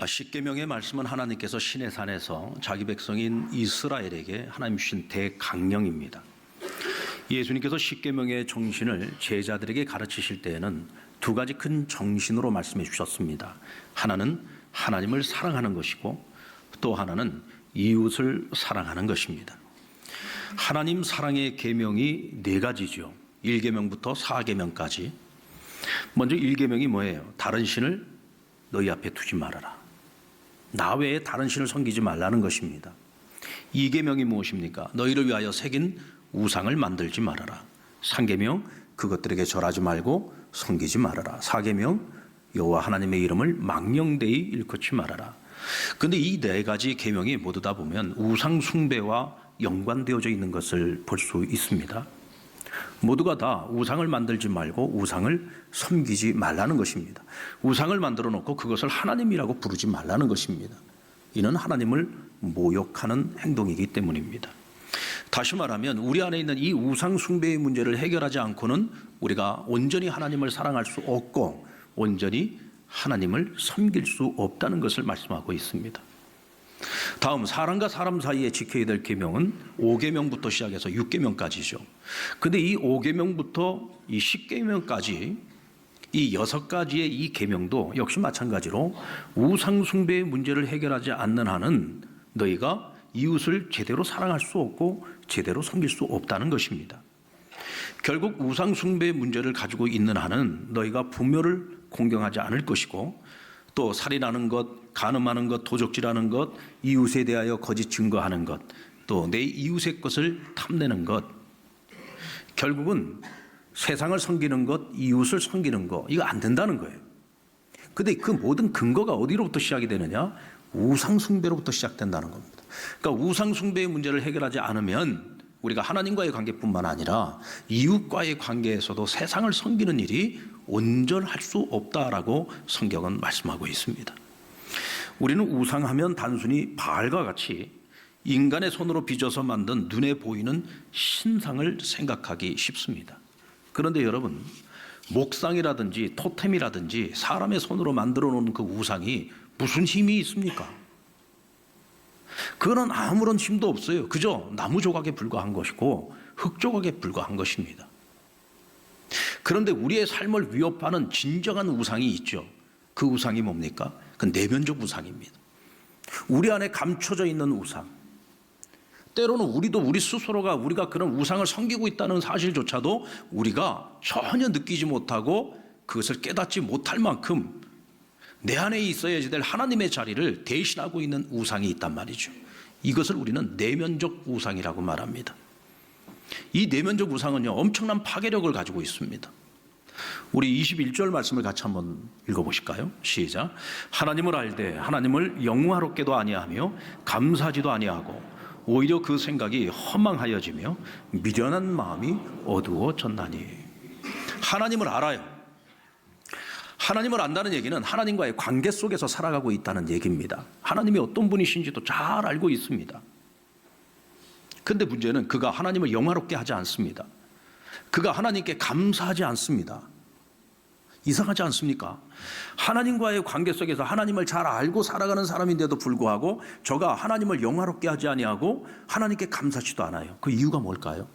십계명의 말씀은 하나님께서 시내산에서 자기 백성인 이스라엘에게 하나님 주신 대강령입니다. 예수님께서 십계명의 정신을 제자들에게 가르치실 때에는 두 가지 큰 정신으로 말씀해 주셨습니다. 하나는 하나님을 사랑하는 것이고 또 하나는 이웃을 사랑하는 것입니다. 하나님 사랑의 계명이 네 가지죠. 1계명부터 4계명까지. 먼저 1계명이 뭐예요? 다른 신을 너희 앞에 두지 말아라. 나 외에 다른 신을 섬기지 말라는 것입니다. 2계명이 무엇입니까? 너희를 위하여 새긴 우상을 만들지 말아라. 3계명 그것들에게 절하지 말고 섬기지 말아라. 4계명 여호와 하나님의 이름을 망령되이 일컫지 말아라. 그런데 이 네 가지 계명이 모두 다 보면 우상 숭배와 연관되어져 있는 것을 볼 수 있습니다. 모두가 다 우상을 만들지 말고 우상을 섬기지 말라는 것입니다. 우상을 만들어 놓고 그것을 하나님이라고 부르지 말라는 것입니다. 이는 하나님을 모욕하는 행동이기 때문입니다. 다시 말하면 우리 안에 있는 이 우상 숭배의 문제를 해결하지 않고는 우리가 온전히 하나님을 사랑할 수 없고 온전히 하나님을 섬길 수 없다는 것을 말씀하고 있습니다. 다음 사람과 사람 사이에 지켜야 될 계명은 5계명부터 시작해서 6계명까지죠. 그런데 이 5계명부터 이 10계명까지 이 6가지의 이 계명도 역시 마찬가지로 우상 숭배의 문제를 해결하지 않는 한은 너희가 이웃을 제대로 사랑할 수 없고 제대로 섬길 수 없다는 것입니다. 결국 우상 숭배의 문제를 가지고 있는 한은 너희가 부모를 공경하지 않을 것이고 또 살인하는 것, 간음하는 것, 도적질하는 것, 이웃에 대하여 거짓 증거하는 것, 또 내 이웃의 것을 탐내는 것, 결국은 세상을 섬기는 것, 이웃을 섬기는 것, 이거 안 된다는 거예요. 그런데 그 모든 근거가 어디로부터 시작이 되느냐? 우상 숭배로부터 시작된다는 겁니다. 그러니까 우상 숭배의 문제를 해결하지 않으면 우리가 하나님과의 관계뿐만 아니라 이웃과의 관계에서도 세상을 섬기는 일이 온전할 수 없다라고 성경은 말씀하고 있습니다. 우리는 우상하면 단순히 바알과 같이 인간의 손으로 빚어서 만든 눈에 보이는 신상을 생각하기 쉽습니다. 그런데 여러분, 목상이라든지 토템이라든지 사람의 손으로 만들어 놓은 그 우상이 무슨 힘이 있습니까? 그거는 아무런 힘도 없어요. 그저 나무 조각에 불과한 것이고 흙 조각에 불과한 것입니다. 그런데 우리의 삶을 위협하는 진정한 우상이 있죠. 그 우상이 뭡니까? 그 내면적 우상입니다. 우리 안에 감춰져 있는 우상. 때로는 우리도 우리 스스로가 우리가 그런 우상을 섬기고 있다는 사실조차도 우리가 전혀 느끼지 못하고 그것을 깨닫지 못할 만큼 내 안에 있어야지 될 하나님의 자리를 대신하고 있는 우상이 있단 말이죠. 이것을 우리는 내면적 우상이라고 말합니다. 이 내면적 우상은요, 엄청난 파괴력을 가지고 있습니다. 우리 21절 말씀을 같이 한번 읽어보실까요? 시작. 하나님을 알되 하나님을 영화롭게도 아니하며 감사하지도 아니하고 오히려 그 생각이 허망하여지며 미련한 마음이 어두워졌나니. 하나님을 알아요. 하나님을 안다는 얘기는 하나님과의 관계 속에서 살아가고 있다는 얘기입니다. 하나님이 어떤 분이신지도 잘 알고 있습니다. 그런데 문제는 그가 하나님을 영화롭게 하지 않습니다. 그가 하나님께 감사하지 않습니다. 이상하지 않습니까? 하나님과의 관계 속에서 하나님을 잘 알고 살아가는 사람인데도 불구하고 저가 하나님을 영화롭게 하지 아니하고 하나님께 감사하지도 않아요. 그 이유가 뭘까요?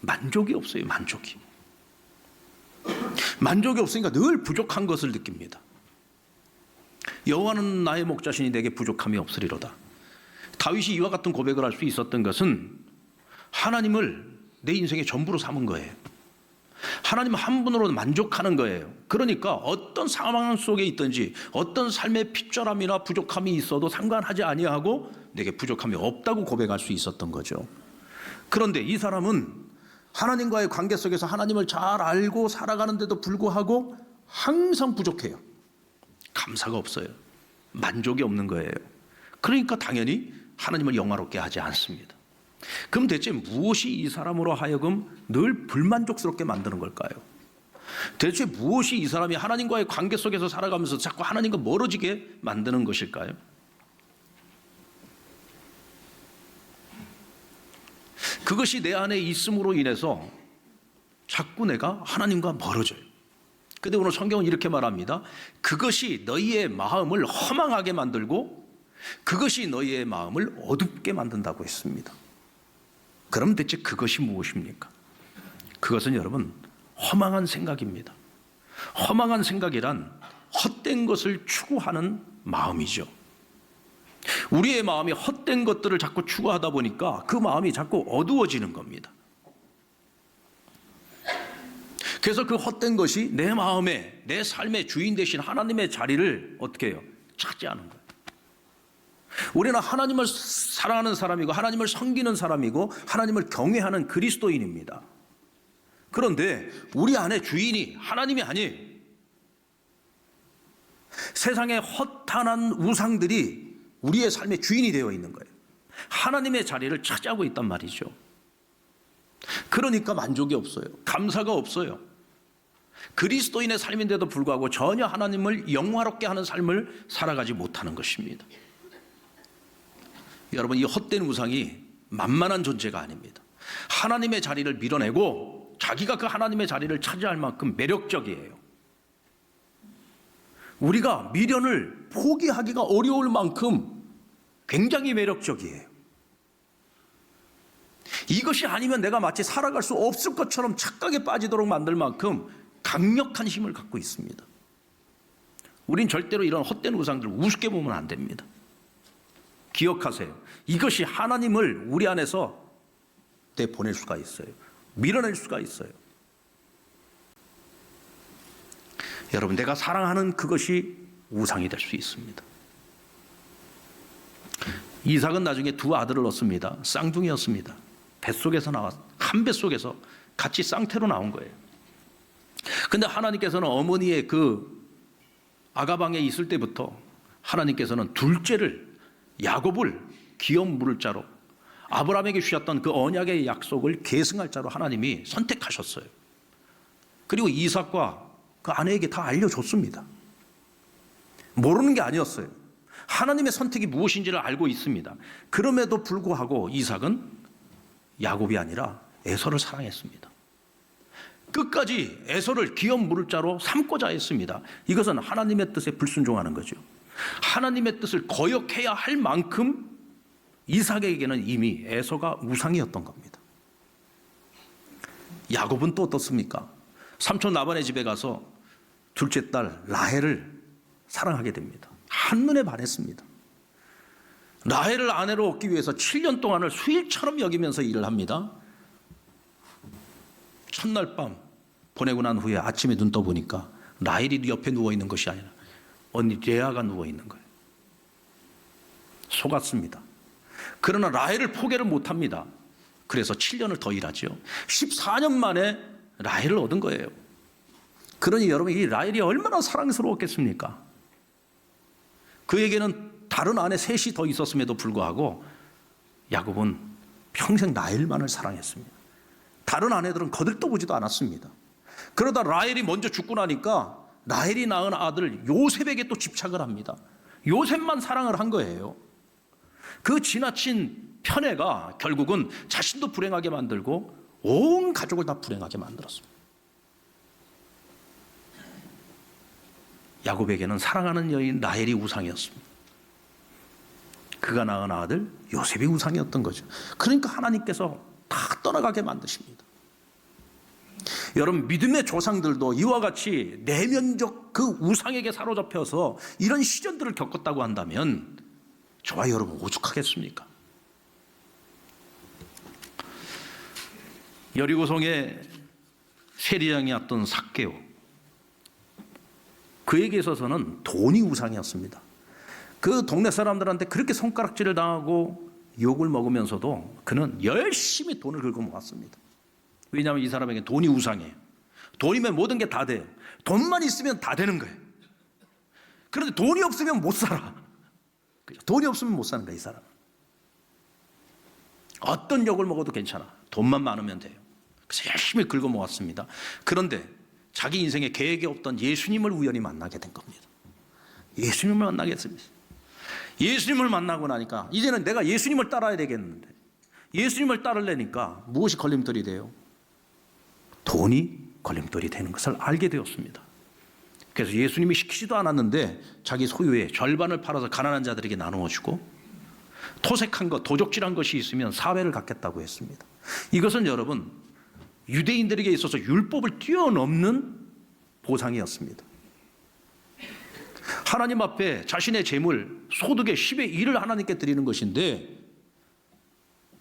만족이 없어요. 만족이 없으니까 늘 부족한 것을 느낍니다. 여호와는 나의 목자시니 내게 부족함이 없으리로다. 다윗이 이와 같은 고백을 할 수 있었던 것은 하나님을 내 인생의 전부로 삼은 거예요. 하나님 한 분으로 만족하는 거예요. 그러니까 어떤 상황 속에 있든지 어떤 삶의 핍절함이나 부족함이 있어도 상관하지 아니하고 내게 부족함이 없다고 고백할 수 있었던 거죠. 그런데 이 사람은 하나님과의 관계 속에서 하나님을 잘 알고 살아가는데도 불구하고 항상 부족해요. 감사가 없어요. 만족이 없는 거예요. 그러니까 당연히 하나님을 영화롭게 하지 않습니다. 그럼 대체 무엇이 이 사람으로 하여금 늘 불만족스럽게 만드는 걸까요? 대체 무엇이 이 사람이 하나님과의 관계 속에서 살아가면서 자꾸 하나님과 멀어지게 만드는 것일까요? 그것이 내 안에 있음으로 인해서 자꾸 내가 하나님과 멀어져요. 근데 오늘 성경은 이렇게 말합니다. 그것이 너희의 마음을 허망하게 만들고 그것이 너희의 마음을 어둡게 만든다고 했습니다. 그럼 대체 그것이 무엇입니까? 그것은 여러분 허망한 생각입니다. 허망한 생각이란 헛된 것을 추구하는 마음이죠. 우리의 마음이 헛된 것들을 자꾸 추구하다 보니까 그 마음이 자꾸 어두워지는 겁니다. 그래서 그 헛된 것이 내 마음에, 내 삶의 주인 되신 하나님의 자리를 어떻게 해요? 차지하는 거예요. 우리는 하나님을 사랑하는 사람이고 하나님을 섬기는 사람이고 하나님을 경외하는 그리스도인입니다. 그런데 우리 안에 주인이 하나님이 아니에요. 세상의 허탄한 우상들이 우리의 삶의 주인이 되어 있는 거예요. 하나님의 자리를 차지하고 있단 말이죠. 그러니까 만족이 없어요. 감사가 없어요. 그리스도인의 삶인데도 불구하고 전혀 하나님을 영화롭게 하는 삶을 살아가지 못하는 것입니다. 여러분, 이 헛된 우상이 만만한 존재가 아닙니다. 하나님의 자리를 밀어내고 자기가 그 하나님의 자리를 차지할 만큼 매력적이에요. 우리가 미련을 포기하기가 어려울 만큼 굉장히 매력적이에요. 이것이 아니면 내가 마치 살아갈 수 없을 것처럼 착각에 빠지도록 만들 만큼 강력한 힘을 갖고 있습니다. 우린 절대로 이런 헛된 우상들을 우습게 보면 안 됩니다. 기억하세요. 이것이 하나님을 우리 안에서 내보낼 수가 있어요. 밀어낼 수가 있어요. 여러분, 내가 사랑하는 그것이 우상이 될 수 있습니다. 이삭은 나중에 두 아들을 얻습니다. 쌍둥이였습니다. 뱃속에서 한 뱃속에서 같이 쌍태로 나온 거예요. 근데 하나님께서는 어머니의 그 아가방에 있을 때부터 하나님께서는 둘째를 야곱을 기업 물을 자로 아브라함에게 주셨던 그 언약의 약속을 계승할 자로 하나님이 선택하셨어요. 그리고 이삭과 그 아내에게 다 알려줬습니다. 모르는 게 아니었어요. 하나님의 선택이 무엇인지를 알고 있습니다. 그럼에도 불구하고 이삭은 야곱이 아니라 에서를 사랑했습니다. 끝까지 에서를 기업 물을 자로 삼고자 했습니다. 이것은 하나님의 뜻에 불순종하는 거죠. 하나님의 뜻을 거역해야 할 만큼 이삭에게는 이미 에서가 우상이었던 겁니다. 야곱은 또 어떻습니까? 삼촌 라반의 집에 가서 둘째 딸 라헬을 사랑하게 됩니다. 한눈에 반했습니다. 라헬을 아내로 얻기 위해서 7년 동안을 수일처럼 여기면서 일을 합니다. 첫날 밤 보내고 난 후에 아침에 눈 떠보니까 라헬이 옆에 누워있는 것이 아니라 언니 레아가 누워있는 거예요. 속았습니다. 그러나 라헬을 포기를 못합니다. 그래서 7년을 더 일하죠. 14년 만에 라헬을 얻은 거예요. 그러니 여러분, 이 라헬이 얼마나 사랑스러웠겠습니까? 그에게는 다른 아내 셋이 더 있었음에도 불구하고 야곱은 평생 라헬만을 사랑했습니다. 다른 아내들은 거들떠보지도 않았습니다. 그러다 라헬이 먼저 죽고 나니까 라헬이 낳은 아들 요셉에게 또 집착을 합니다. 요셉만 사랑을 한 거예요. 그 지나친 편애가 결국은 자신도 불행하게 만들고 온 가족을 다 불행하게 만들었습니다. 야곱에게는 사랑하는 여인 라헬이 우상이었습니다. 그가 낳은 아들 요셉이 우상이었던 거죠. 그러니까 하나님께서 다 떠나가게 만드십니다. 여러분, 믿음의 조상들도 이와 같이 내면적 그 우상에게 사로잡혀서 이런 시련들을 겪었다고 한다면 저와 여러분 오죽하겠습니까? 여리고성의 세리장이었던 삭개오, 그에게 있어서는 돈이 우상이었습니다. 그 동네 사람들한테 그렇게 손가락질을 당하고 욕을 먹으면서도 그는 열심히 돈을 긁어 모았습니다. 왜냐하면 이 사람에게 돈이 우상이에요. 돈이면 모든 게 다 돼요. 돈만 있으면 다 되는 거예요. 그런데 돈이 없으면 못 살아. 돈이 없으면 못 사는 거예요, 이 사람은. 어떤 욕을 먹어도 괜찮아. 돈만 많으면 돼요. 그래서 열심히 긁어 모았습니다. 그런데 자기 인생에 계획이 없던 예수님을 우연히 만나게 된 겁니다. 예수님을 만나게 됐습니다. 예수님을 만나고 나니까 이제는 내가 예수님을 따라야 되겠는데, 예수님을 따르려니까 무엇이 걸림돌이 돼요? 돈이 걸림돌이 되는 것을 알게 되었습니다. 그래서 예수님이 시키지도 않았는데 자기 소유의 절반을 팔아서 가난한 자들에게 나누어 주고, 토색한 것, 도적질한 것이 있으면 사배를 갚겠다고 했습니다. 이것은 여러분, 유대인들에게 있어서 율법을 뛰어넘는 보상이었습니다. 하나님 앞에 자신의 재물, 소득의 10의 1을 하나님께 드리는 것인데,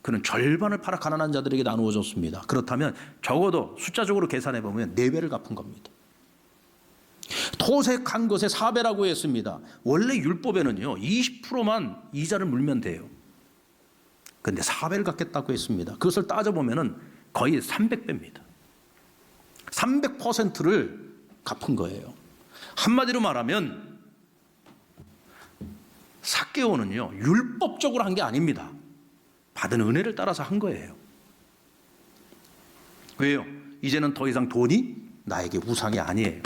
그는 절반을 팔아 가난한 자들에게 나누어 줬습니다. 그렇다면 적어도 숫자적으로 계산해 보면 4배를 갚은 겁니다. 토색한 것의 4배라고 했습니다. 원래 율법에는요 20%만 이자를 물면 돼요. 그런데 4배를 갚겠다고 했습니다. 그것을 따져보면 거의 300배입니다. 300%를 갚은 거예요. 한마디로 말하면 삭개오는요 율법적으로 한 게 아닙니다. 받은 은혜를 따라서 한 거예요. 왜요? 이제는 더 이상 돈이 나에게 우상이 아니에요.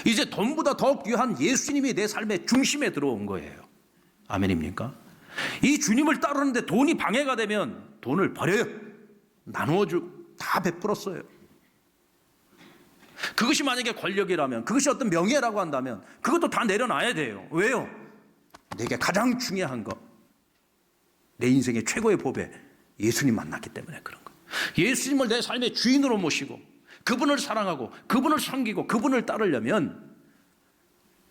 이제 돈보다 더 귀한 예수님이 내 삶의 중심에 들어온 거예요. 아멘입니까? 이 주님을 따르는데 돈이 방해가 되면 돈을 버려요. 나누어주고 다 베풀었어요. 그것이 만약에 권력이라면, 그것이 어떤 명예라고 한다면 그것도 다 내려놔야 돼요. 왜요? 내게 가장 중요한 거, 내 인생의 최고의 보배, 예수님 만났기 때문에 그런 거. 예수님을 내 삶의 주인으로 모시고 그분을 사랑하고 그분을 섬기고 그분을 따르려면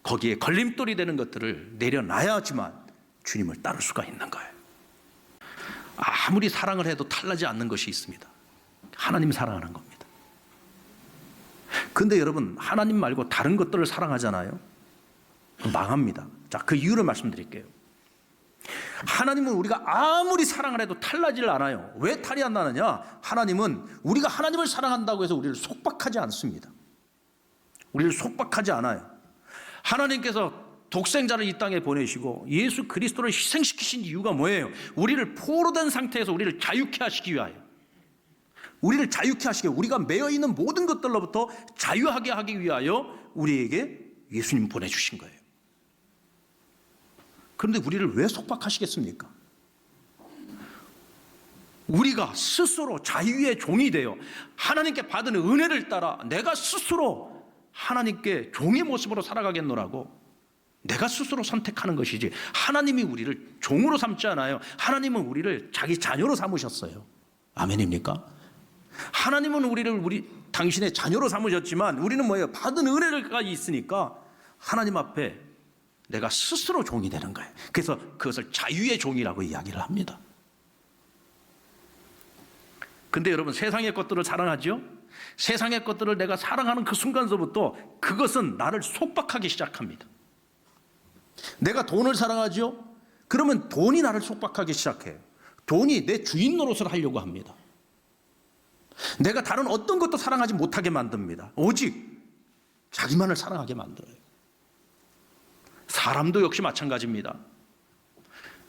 거기에 걸림돌이 되는 것들을 내려놔야지만 주님을 따를 수가 있는 거예요. 아무리 사랑을 해도 탈나지 않는 것이 있습니다. 하나님 사랑하는 겁니다. 그런데 여러분, 하나님 말고 다른 것들을 사랑하잖아요. 망합니다. 자, 그 이유를 말씀드릴게요. 하나님은 우리가 아무리 사랑을 해도 탈나지를 않아요. 왜 탈이 안 나느냐? 하나님은 우리가 하나님을 사랑한다고 해서 우리를 속박하지 않습니다. 우리를 속박하지 않아요. 하나님께서 독생자를 이 땅에 보내시고 예수 그리스도를 희생시키신 이유가 뭐예요? 우리를 포로된 상태에서 우리를 자유케 하시기 위하여, 우리를 자유케 하시기 위해, 우리가 매여 있는 모든 것들로부터 자유하게 하기 위하여 우리에게 예수님 보내주신 거예요. 그런데 우리를 왜 속박하시겠습니까? 우리가 스스로 자유의 종이 되어 하나님께 받은 은혜를 따라 내가 스스로 하나님께 종의 모습으로 살아가겠노라고 내가 스스로 선택하는 것이지, 하나님이 우리를 종으로 삼지 않아요. 하나님은 우리를 자기 자녀로 삼으셨어요. 아멘입니까? 하나님은 우리를 당신의 자녀로 삼으셨지만 우리는 뭐예요? 받은 은혜가 있으니까 하나님 앞에 내가 스스로 종이 되는 거예요. 그래서 그것을 자유의 종이라고 이야기를 합니다. 근데 여러분, 세상의 것들을 사랑하죠? 세상의 것들을 내가 사랑하는 그 순간서부터 그것은 나를 속박하기 시작합니다. 내가 돈을 사랑하죠? 그러면 돈이 나를 속박하기 시작해요. 돈이 내 주인 노릇을 하려고 합니다. 내가 다른 어떤 것도 사랑하지 못하게 만듭니다. 오직 자기만을 사랑하게 만들어요. 사람도 역시 마찬가지입니다.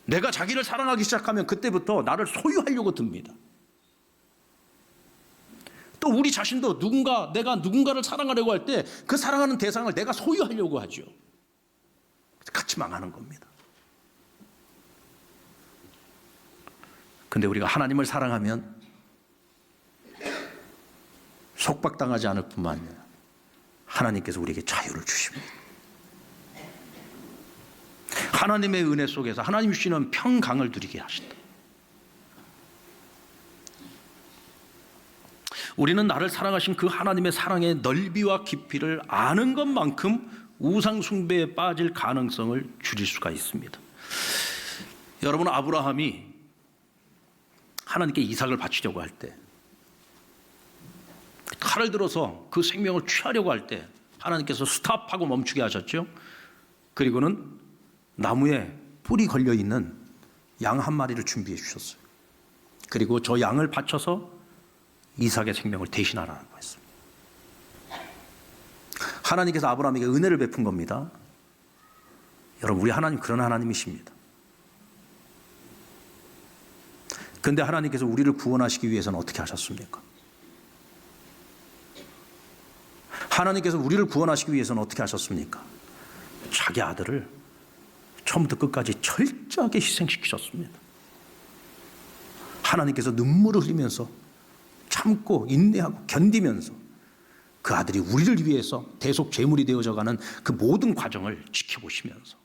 내가 자기를 사랑하기 시작하면 그때부터 나를 소유하려고 듭니다. 또 우리 자신도 내가 누군가를 사랑하려고 할 때 그 사랑하는 대상을 내가 소유하려고 하죠. 같이 망하는 겁니다. 근데 우리가 하나님을 사랑하면 속박당하지 않을 뿐만 아니라 하나님께서 우리에게 자유를 주십니다. 하나님의 은혜 속에서 하나님 주시는 평강을 누리게 하신다. 우리는 나를 사랑하신 그 하나님의 사랑의 넓이와 깊이를 아는 것만큼 우상 숭배에 빠질 가능성을 줄일 수가 있습니다. 여러분, 아브라함이 하나님께 이삭을 바치려고 할 때, 칼을 들어서 그 생명을 취하려고 할 때 하나님께서 스탑하고 멈추게 하셨죠. 그리고는 나무에 뿔이 걸려있는 양 한 마리를 준비해 주셨어요. 그리고 저 양을 바쳐서 이삭의 생명을 대신하라고 했습니다. 하나님께서 아브라함에게 은혜를 베푼 겁니다. 여러분, 우리 하나님 그런 하나님이십니다. 그런데 하나님께서 우리를 구원하시기 위해서는 어떻게 하셨습니까? 하나님께서 우리를 구원하시기 위해서는 어떻게 하셨습니까? 자기 아들을 처음부터 끝까지 철저하게 희생시키셨습니다. 하나님께서 눈물을 흘리면서 참고 인내하고 견디면서 그 아들이 우리를 위해서 대속 제물이 되어져가는 그 모든 과정을 지켜보시면서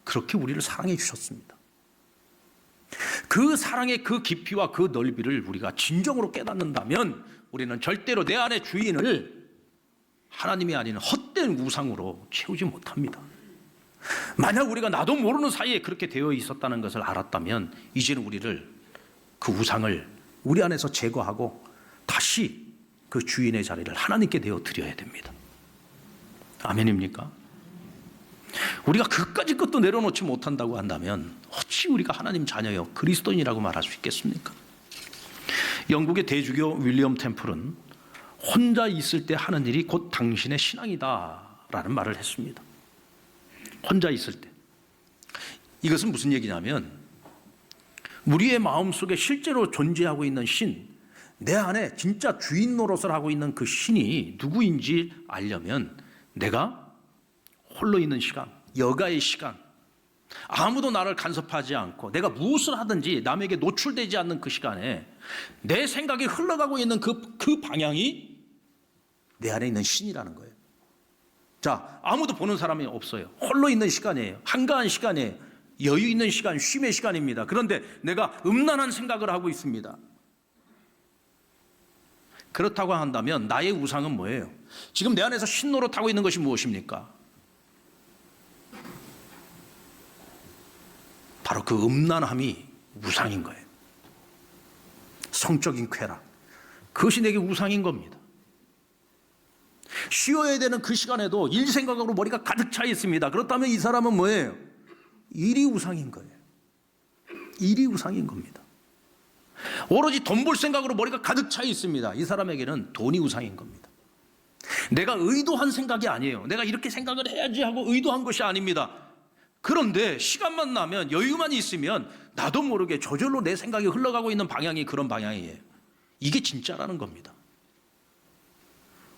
그렇게 우리를 사랑해 주셨습니다. 그 사랑의 그 깊이와 그 넓이를 우리가 진정으로 깨닫는다면 우리는 절대로 내 안의 주인을 하나님이 아닌 헛된 우상으로 채우지 못합니다. 만약 우리가 나도 모르는 사이에 그렇게 되어 있었다는 것을 알았다면 이제는 우리를 그 우상을 우리 안에서 제거하고 다시 그 주인의 자리를 하나님께 내어 드려야 됩니다. 아멘입니까? 우리가 그까짓 것도 내려놓지 못한다고 한다면 어찌 우리가 하나님 자녀여 그리스도인이라고 말할 수 있겠습니까? 영국의 대주교 윌리엄 템플은 혼자 있을 때 하는 일이 곧 당신의 신앙이다 라는 말을 했습니다. 혼자 있을 때. 이것은 무슨 얘기냐면 우리의 마음속에 실제로 존재하고 있는 신, 내 안에 진짜 주인 노릇을 하고 있는 그 신이 누구인지 알려면 내가 홀로 있는 시간, 여가의 시간, 아무도 나를 간섭하지 않고 내가 무엇을 하든지 남에게 노출되지 않는 그 시간에 내 생각이 흘러가고 있는 그 방향이 내 안에 있는 신이라는 거예요. 자, 아무도 보는 사람이 없어요. 홀로 있는 시간이에요. 한가한 시간이에요. 여유 있는 시간, 쉼의 시간입니다. 그런데 내가 음란한 생각을 하고 있습니다. 그렇다고 한다면 나의 우상은 뭐예요? 지금 내 안에서 신 노릇하고 있는 것이 무엇입니까? 바로 그 음란함이 우상인 거예요. 성적인 쾌락, 그것이 내게 우상인 겁니다. 쉬어야 되는 그 시간에도 일 생각으로 머리가 가득 차 있습니다. 그렇다면 이 사람은 뭐예요? 일이 우상인 거예요. 일이 우상인 겁니다. 오로지 돈 벌 생각으로 머리가 가득 차 있습니다. 이 사람에게는 돈이 우상인 겁니다. 내가 의도한 생각이 아니에요. 내가 이렇게 생각을 해야지 하고 의도한 것이 아닙니다. 그런데 시간만 나면, 여유만 있으면 나도 모르게 저절로 내 생각이 흘러가고 있는 방향이 그런 방향이에요. 이게 진짜라는 겁니다.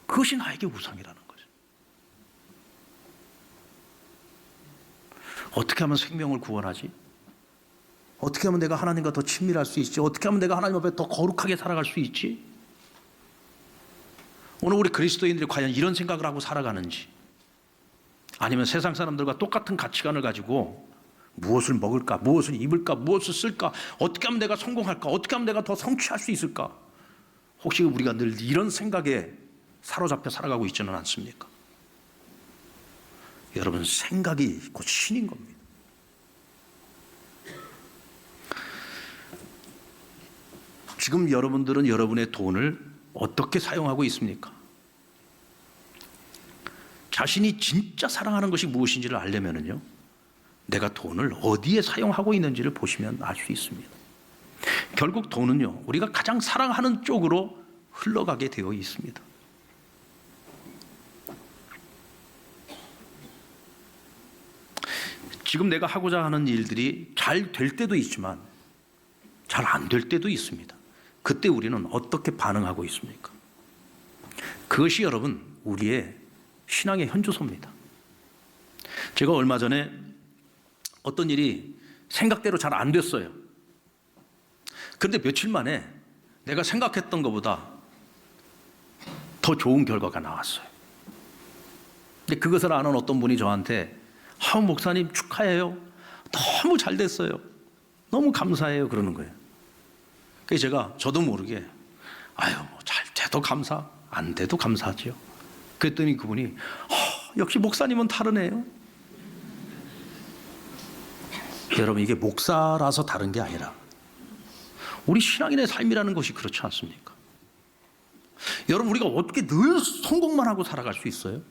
그것이 나에게 우상이라는 거죠. 어떻게 하면 생명을 구원하지? 어떻게 하면 내가 하나님과 더 친밀할 수 있지? 어떻게 하면 내가 하나님 앞에 더 거룩하게 살아갈 수 있지? 오늘 우리 그리스도인들이 과연 이런 생각을 하고 살아가는지, 아니면 세상 사람들과 똑같은 가치관을 가지고 무엇을 먹을까, 무엇을 입을까, 무엇을 쓸까, 어떻게 하면 내가 성공할까, 어떻게 하면 내가 더 성취할 수 있을까? 혹시 우리가 늘 이런 생각에 사로잡혀 살아가고 있지는 않습니까? 여러분, 생각이 곧 신인 겁니다. 지금 여러분들은 여러분의 돈을 어떻게 사용하고 있습니까? 자신이 진짜 사랑하는 것이 무엇인지를 알려면요, 내가 돈을 어디에 사용하고 있는지를 보시면 알 수 있습니다. 결국 돈은요, 우리가 가장 사랑하는 쪽으로 흘러가게 되어 있습니다. 지금 내가 하고자 하는 일들이 잘 될 때도 있지만 잘 안 될 때도 있습니다. 그때 우리는 어떻게 반응하고 있습니까? 그것이 여러분 우리의 신앙의 현주소입니다. 제가 얼마 전에 어떤 일이 생각대로 잘 안 됐어요. 그런데 며칠 만에 내가 생각했던 것보다 더 좋은 결과가 나왔어요. 근데 그것을 아는 어떤 분이 저한테 목사님 축하해요. 너무 잘 됐어요. 너무 감사해요. 그러는 거예요. 그래서 제가 저도 모르게 잘 돼도 감사, 안 돼도 감사하지요. 그랬더니 그분이 역시 목사님은 다르네요. 여러분, 이게 목사라서 다른 게 아니라 우리 신앙인의 삶이라는 것이 그렇지 않습니까? 여러분, 우리가 어떻게 늘 성공만 하고 살아갈 수 있어요?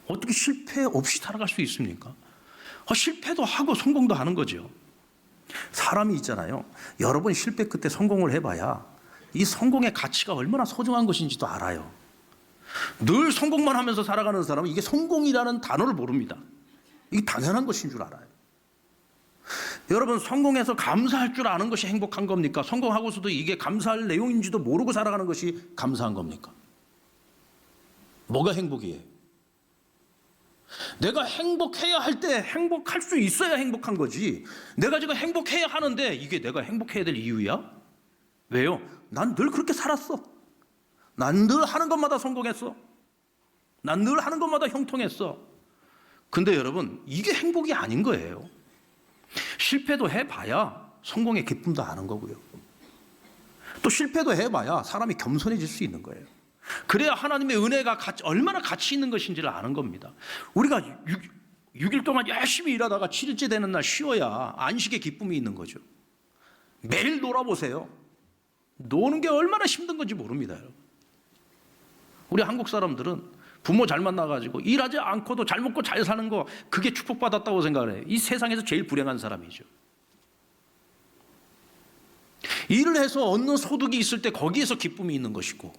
어떻게 실패 없이 살아갈 수 있습니까? 실패도 하고 성공도 하는 거죠. 사람이 있잖아요. 여러 번 실패 끝에 성공을 해봐야 이 성공의 가치가 얼마나 소중한 것인지도 알아요. 늘 성공만 하면서 살아가는 사람은 이게 성공이라는 단어를 모릅니다. 이게 당연한 것인 줄 알아요. 여러분, 성공해서 감사할 줄 아는 것이 행복한 겁니까? 성공하고서도 이게 감사할 내용인지도 모르고 살아가는 것이 감사한 겁니까? 뭐가 행복이에요? 내가 행복해야 할 때 행복할 수 있어야 행복한 거지. 내가 지금 행복해야 하는데 이게 내가 행복해야 될 이유야? 왜요? 난 늘 그렇게 살았어. 난 늘 하는 것마다 성공했어. 난 늘 하는 것마다 형통했어. 근데 여러분, 이게 행복이 아닌 거예요. 실패도 해봐야 성공의 기쁨도 아는 거고요. 또 실패도 해봐야 사람이 겸손해질 수 있는 거예요. 그래야 하나님의 은혜가 얼마나 가치 있는 것인지를 아는 겁니다. 우리가 6일 동안 열심히 일하다가 7일째 되는 날 쉬어야 안식의 기쁨이 있는 거죠. 매일 놀아보세요. 노는 게 얼마나 힘든 건지 모릅니다, 여러분. 우리 한국 사람들은 부모 잘 만나가지고 일하지 않고도 잘 먹고 잘 사는 거, 그게 축복받았다고 생각을 해요. 이 세상에서 제일 불행한 사람이죠. 일을 해서 얻는 소득이 있을 때 거기에서 기쁨이 있는 것이고,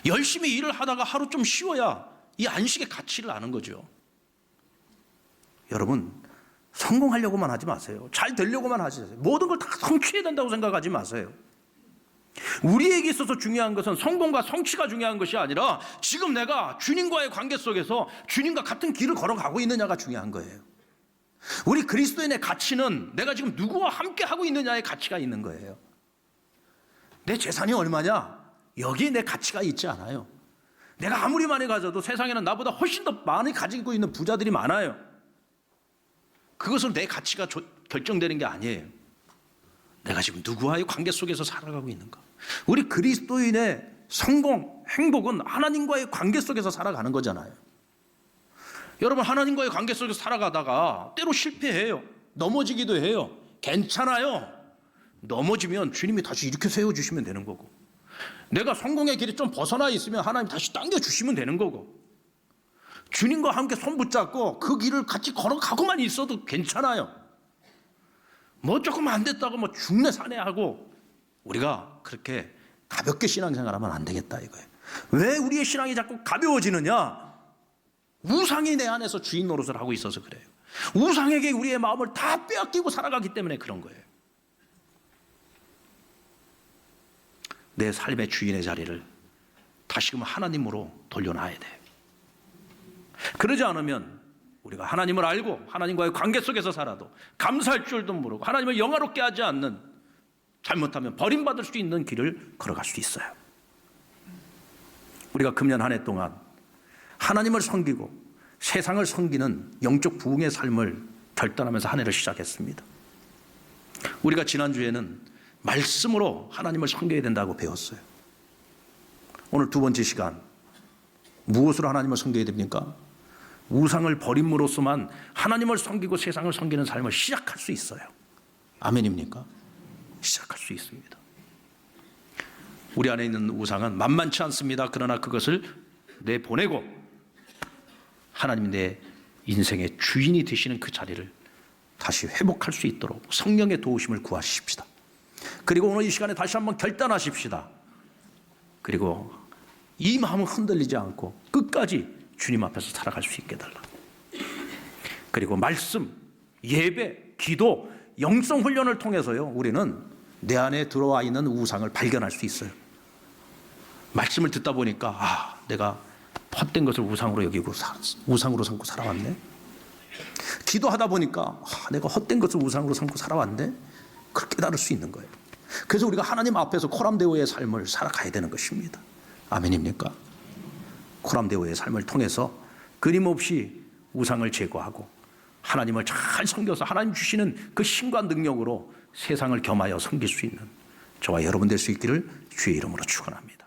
열심히 일을 하다가 하루 좀 쉬어야 이 안식의 가치를 아는 거죠. 여러분, 성공하려고만 하지 마세요. 잘 되려고만 하지 마세요. 모든 걸 다 성취해야 된다고 생각하지 마세요. 우리에게 있어서 중요한 것은 성공과 성취가 중요한 것이 아니라 지금 내가 주님과의 관계 속에서 주님과 같은 길을 걸어가고 있느냐가 중요한 거예요. 우리 그리스도인의 가치는 내가 지금 누구와 함께 하고 있느냐의 가치가 있는 거예요. 내 재산이 얼마냐? 여기에 내 가치가 있지 않아요. 내가 아무리 많이 가져도 세상에는 나보다 훨씬 더 많이 가지고 있는 부자들이 많아요. 그것은 내 가치가 결정되는 게 아니에요. 내가 지금 누구와의 관계 속에서 살아가고 있는가? 우리 그리스도인의 성공, 행복은 하나님과의 관계 속에서 살아가는 거잖아요. 여러분, 하나님과의 관계 속에서 살아가다가 때로 실패해요. 넘어지기도 해요. 괜찮아요. 넘어지면 주님이 다시 이렇게 세워주시면 되는 거고, 내가 성공의 길이 좀 벗어나 있으면 하나님 다시 당겨주시면 되는 거고, 주님과 함께 손 붙잡고 그 길을 같이 걸어가고만 있어도 괜찮아요. 뭐 조금 안 됐다고 뭐 죽네 사네 하고 우리가 그렇게 가볍게 신앙생활하면 안 되겠다 이거예요. 왜 우리의 신앙이 자꾸 가벼워지느냐? 우상이 내 안에서 주인 노릇을 하고 있어서 그래요. 우상에게 우리의 마음을 다 빼앗기고 살아가기 때문에 그런 거예요. 내 삶의 주인의 자리를 다시금 하나님으로 돌려놔야 돼요. 그러지 않으면 우리가 하나님을 알고 하나님과의 관계 속에서 살아도 감사할 줄도 모르고 하나님을 영화롭게 하지 않는, 잘못하면 버림받을 수 있는 길을 걸어갈 수 있어요. 우리가 금년 한 해 동안 하나님을 섬기고 세상을 섬기는 영적 부흥의 삶을 결단하면서 한 해를 시작했습니다. 우리가 지난주에는 말씀으로 하나님을 섬겨야 된다고 배웠어요. 오늘 두 번째 시간, 무엇으로 하나님을 섬겨야 됩니까? 우상을 버림으로써만 하나님을 섬기고 세상을 섬기는 삶을 시작할 수 있어요. 아멘입니까? 시작할 수 있습니다. 우리 안에 있는 우상은 만만치 않습니다. 그러나 그것을 내보내고 하나님이 내 인생의 주인이 되시는 그 자리를 다시 회복할 수 있도록 성령의 도우심을 구하십시다. 그리고 오늘 이 시간에 다시 한번 결단하십시다. 그리고 이 마음은 흔들리지 않고 끝까지 주님 앞에서 살아갈 수 있게 해달라. 그리고 말씀, 예배, 기도, 영성 훈련을 통해서요, 우리는 내 안에 들어와 있는 우상을 발견할 수 있어요. 말씀을 듣다 보니까 내가 헛된 것을 우상으로 여기고 우상으로 삼고 살아왔네. 기도하다 보니까 내가 헛된 것을 우상으로 삼고 살아왔네. 그렇게 깨달을 수 있는 거예요. 그래서 우리가 하나님 앞에서 코람데오의 삶을 살아가야 되는 것입니다. 아멘입니까? 코람데오의 삶을 통해서 끊임없이 우상을 제거하고 하나님을 잘 섬겨서 하나님 주시는 그 힘과 능력으로 세상을 겸하여 섬길 수 있는 저와 여러분 될 수 있기를 주의 이름으로 축원합니다.